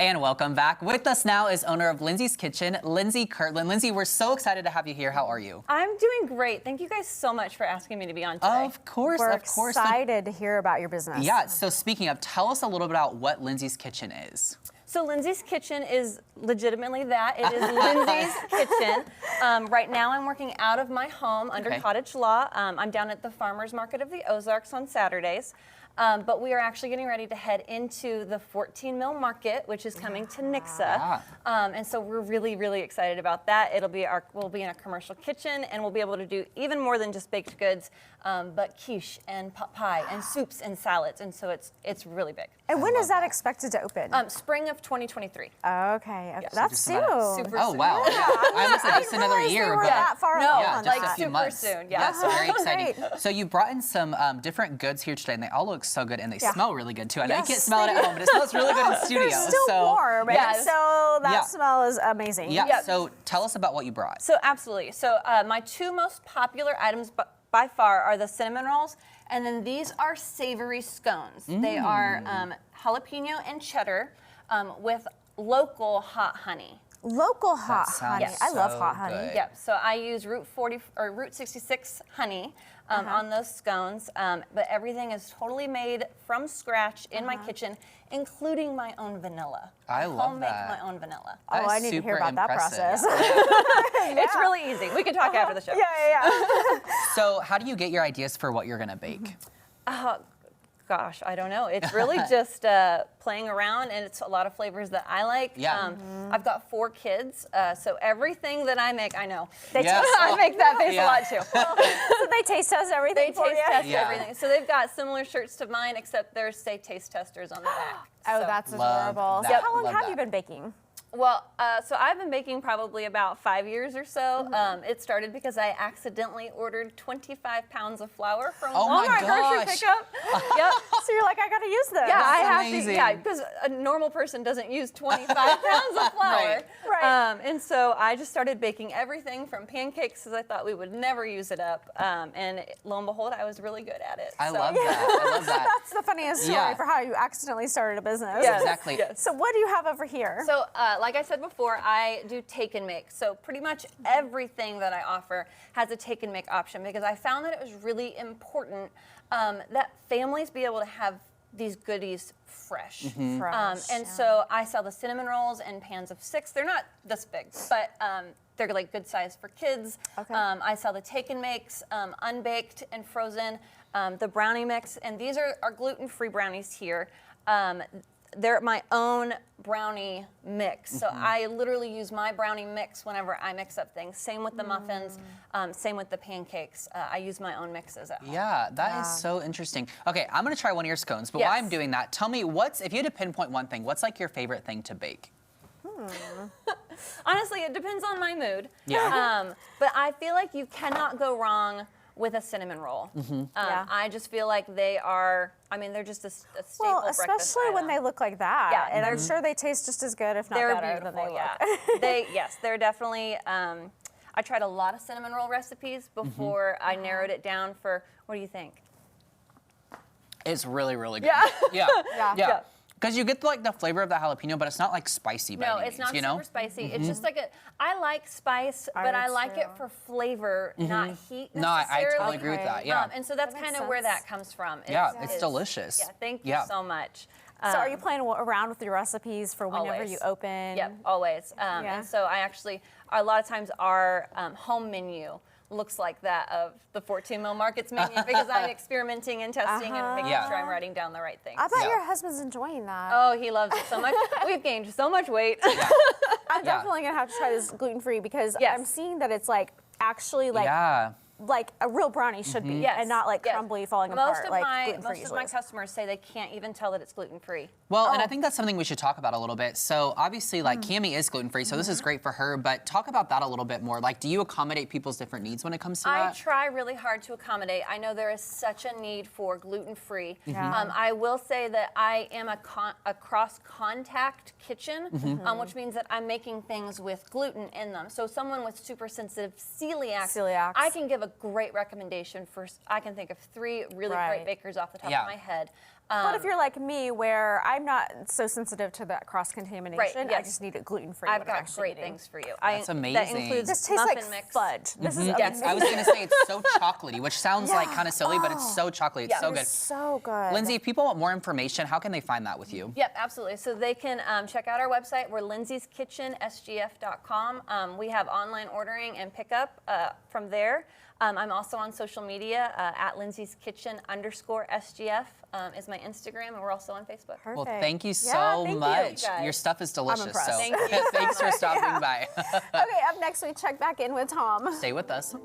And welcome back. With us now is owner of Lindsay's Kitchen, Lindsay Kirtland. Lindsay, we're so excited to have you here. How are you? I'm doing great. Thank you guys so much for asking me to be on today. Of course, we're of course. excited to hear about your business. Yeah, so speaking of, tell us a little bit about what Lindsay's Kitchen is. So Lindsay's Kitchen is legitimately that. It is Lindsay's Kitchen. Right now I'm working out of my home under cottage law. I'm down at the farmers market of the Ozarks on Saturdays. But we are actually getting ready to head into the 14 Mill Market, which is coming to Nixa. And so we're really, really excited about that. We'll be in a commercial kitchen, and we'll be able to do even more than just baked goods, but quiche and pot pie and soups and salads. And so it's really big. And when is that expected to open? Spring of 2023. Okay, Yeah. that's soon. Super Oh, soon. wow. Yeah. I almost said just another year. But But that far No, along. just like a few super months. soon. Yeah. Yes, very exciting. Great. So you brought in some different goods here today, and they all look so good, and they smell really good too. I know you Yes, can't smell it at home, but it smells really good in studio. They're still so, warm, so that smell is amazing. Yeah. Yep. So tell us about what you brought. So absolutely. So my two most popular items by far are the cinnamon rolls, and then these are savory scones. They are jalapeno and cheddar with local hot honey. Local hot honey. sounds I love so hot honey. good. Yep. So I use Route 66 honey on those scones, but everything is totally made from scratch in my kitchen, including my own vanilla. I love Homemade that. my own vanilla. Oh, I need to hear about that process. It's really easy. We can talk after the show. Yeah. So how do you get your ideas for what you're gonna bake? Gosh, I don't know. It's really just playing around, and it's a lot of flavors that I like. Yeah. I've got 4 kids, so everything that I make, I know. Yes. I make that face a lot too. So they taste test everything They for taste you? test everything. So they've got similar shirts to mine, except theirs say taste testers on the back. Oh, So- that's Love adorable. that. So how long Love have that. you been baking? Well, so I've been baking probably about 5 years or so. It started because I accidentally ordered 25 pounds of flour from Oh my Walmart grocery gosh. pickup. Yep. So you're like, I gotta use this. Yeah, I That's have amazing. to. Yeah, because a normal person doesn't use 25 pounds of flour. Right. And so I just started baking everything from pancakes, because I thought we would never use it up. And lo and behold, I was really good at it. I So- love that. I love that. That's the funniest story Yeah. for how you accidentally started a business. Yes. Exactly. Yes. So what do you have over here? So, like I said before, I do take and make. So pretty much everything that I offer has a take and make option, because I found that it was really important that families be able to have these goodies fresh. And so I sell the cinnamon rolls in pans of 6. They're not this big, but they're like good size for kids. Okay. I sell the take and makes, unbaked and frozen, the brownie mix, and these are gluten-free brownies here. They're my own brownie mix. So I literally use my brownie mix whenever I mix up things. Same with the muffins, same with the pancakes. I use my own mixes at home. Yeah, that is so interesting. Okay, I'm gonna try one of your scones, but while Yes. I'm doing that, tell me if you had to pinpoint one thing, what's like your favorite thing to bake? Honestly, it depends on my mood. Yeah. But I feel like you cannot go wrong with a cinnamon roll. Yeah. I just feel like they're just a staple Well, breakfast especially when they item. look like that. Yeah, and I'm they're- sure they taste just as good, if not They're better than they beautiful, look. yeah. They're definitely, I tried a lot of cinnamon roll recipes before I narrowed it down for, what do you think? It's really, really good. Yeah. Yeah. Yeah. Because you get like the flavor of the jalapeno, but it's not like spicy by No, any it's means, not you know? super spicy. It's just like I like spice, but I do like it too. for flavor, not heat No, I necessarily. totally agree with that, yeah. And so that's That makes kind of where sense. that comes from. It's delicious. Yeah, thank you Yeah. so much. So are you playing around with your recipes for whenever Always. you open? Yep, always. And so a lot of times our home menu looks like that of the 14 Mill Market's menu, because I'm experimenting and testing and making Yeah. sure I'm writing down the right things. I bet Yeah. your husband's enjoying that. Oh, he loves it so much. We've gained so much weight. I'm definitely gonna have to try this gluten-free, because Yes. I'm seeing that it's like actually like a real brownie should be, Yes. and not like Yes. crumbly falling Most apart of like my gluten-free most of usually my is. customers say they can't even tell that it's gluten-free. Well, and I think that's something we should talk about a little bit. So obviously, like Cammie is gluten-free, so this is great for her, but talk about that a little bit more. Like, do you accommodate people's different needs when it comes to I that? try really hard to accommodate. I know there is such a need for gluten-free. Yeah. I will say that I am a cross-contact kitchen, which means that I'm making things with gluten in them. So someone with super sensitive celiacs, I can give a great recommendation for, I can think of 3 really great Right. bakers off the top Yeah. of my head. But if you're like me, where I'm not so sensitive to that cross-contamination, Right, yes. I just need it gluten-free. I've when I'm got actually great eating. things for you. That's That amazing. includes This tastes muffin like mix. fudge. This is Yes, amazing. I was gonna say it's so chocolatey, which sounds like kind of silly, but it's so chocolatey. It's Yeah. so It good. is so good. Lindsay, if people want more information, how can they find that with you? Yep, absolutely. So they can check out our website. We're lindsays.kitchen.sgf.com. We have online ordering and pickup from there. I'm also on social media at Lindsay's Kitchen _SGF is my Instagram, and we're also on Facebook. Perfect. Well, thank you Yeah, so thank you, much. guys. Your stuff is delicious. impressed. So Thank you so thanks for stopping by. Okay, up next we check back in with Tom. Stay with us.